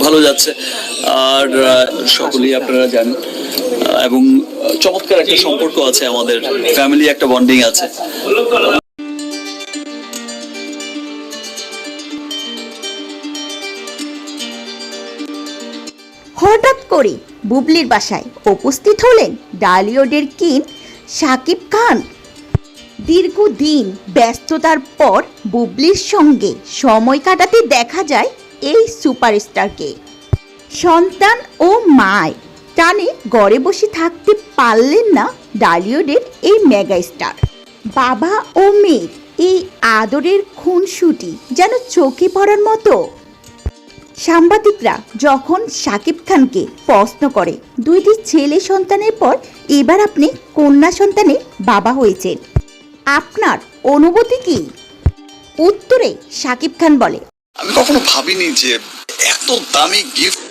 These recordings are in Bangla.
ভালো যাচ্ছে। আর সকলেই আপনারা জানেন এবং চমৎকার একটা সম্পর্ক আছে, আমাদের ফ্যামিলি একটা বন্ডিং আছে। হঠাৎ করে বুবলির বাসায় উপস্থিত হলেন ডালিউডের কিং শাকিব খান। দীর্ঘদিন ব্যস্ততার পর বুবলির সঙ্গে সময় কাটাতে দেখা যায় এই সুপারস্টারকে। সন্তান ও মায় টানে ঘরে বসে থাকতে পারলেন না ডালিউডের এই মেগা স্টার। বাবা ও মেয়ের এই আদরের খুনসুটি যেন চোখে পড়ার মতো। সাংবাদিকরা যখন শাকিব খানকে প্রশ্ন করে, দুইটি ছেলে সন্তানের পর এবার আপনি কন্যা সন্তানের বাবা হয়েছেন, আপনার অনুভূতি কি? উত্তরে শাকিব খান বলে, আমি কখনো ভাবিনি যে এত দামি গিফট।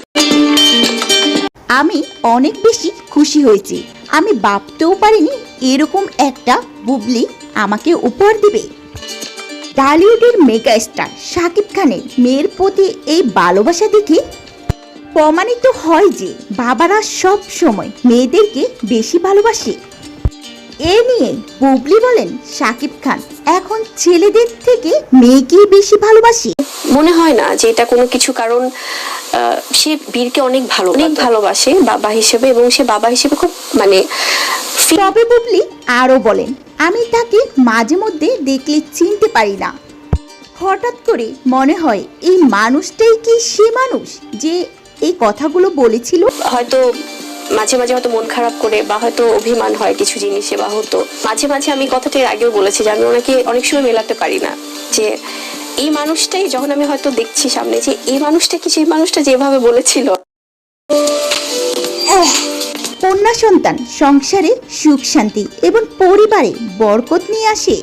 আমি অনেক বেশি খুশি হয়েছি। আমি ভাবতেও পারিনি এরকম একটা বুবলি আমাকে উপহার দিবে। ডালিউডের মেগা স্টার শাকিব খানের মেয়ের প্রতি এই ভালোবাসা দেখে প্রমাণিত হয় যে বাবারা সব সময় মেয়েদেরকে বেশি ভালোবাসে। এ নিয়ে বুবলি বলেন, শাকিব খান এখন ছেলেদের থেকে মেয়েকেই বেশি ভালোবাসে। মনে হয় না যে এটা কোনো কিছু, কারণ সে বীরকে অনেক ভালোবাসে বাবা হিসেবে, এবং সে বাবা হিসেবে খুব তবে বুবলি আরও বলেন, আমি তাকে মাঝে মধ্যে দেখলে চিনতে পারি না। হঠাৎ করে মনে হয় এই মানুষটাই কি সে মানুষ যে এই কথাগুলো বলেছিল। হয়তো মাঝে মাঝে হয়তো মন খারাপ করে বা হয়তো অভিমান হয় কিছু জিনিসে, বা হয়তো মাঝে মাঝে আমি কথাটা এর আগেও বলেছি যে আমি ওনাকে অনেক সময় মেলাতে পারি না, যে এই মানুষটাই যখন আমি হয়তো দেখছি সামনে, যে এই মানুষটা কি সেই মানুষটা যেভাবে বলেছিল। কন্যা সন্তান সংসারে সুখ শান্তি এবং পরিবারে বরকত নিয়ে আসে।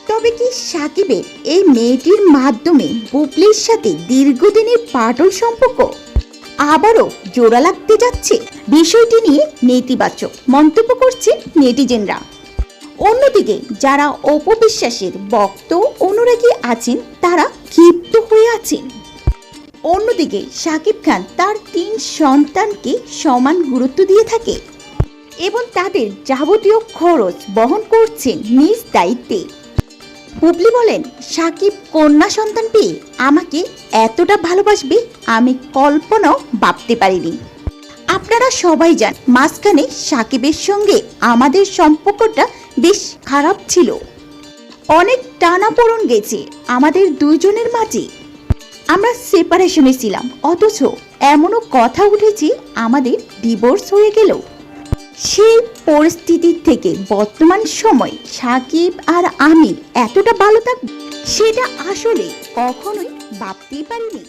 তবে কি সাকিবের এই মেয়েটির মাধ্যমে বুবলির সাথে দীর্ঘদিনের পাটল সম্পর্ক আবারও জোড়া লাগতে যাচ্ছে? বিষয়টি নিয়ে নেতিবাচক মন্তব্য করছে নেটিজেনরা। অন্যদিকে যারা অপবিশ্বাসের ভক্ত অনুরাগী আছেন তারা ক্ষিপ্ত হয়ে আছেন। অন্যদিকে শাকিব খান তার 3 সন্তানকে সমান গুরুত্ব দিয়ে থাকে এবং তাদের যাবতীয় খরচ বহন করছেন নিজ দায়িত্বে। বুবলি বলেন, শাকিব কন্যা সন্তান পেয়ে আমাকে এতটা ভালোবাসবে আমি কল্পনাও ভাবতে পারিনি। আপনারা সবাই জানেন মাঝখানে শাকিবের সঙ্গে আমাদের সম্পর্কটা বেশ খারাপ ছিল, অনেক টানাপোড়েন গেছে আমাদের দুজনের মাঝে। আমরা সেপারেশনে ছিলাম, অথচ এমনও কথা উঠেছে আমাদের ডিভোর্স হয়ে গেল। সেই পরিস্থিতির থেকে বর্তমান সময় সাকিব আর আমি এতটা ভালো থাকব সেটা আসলে কখনোই ভাবতেই পারিনি।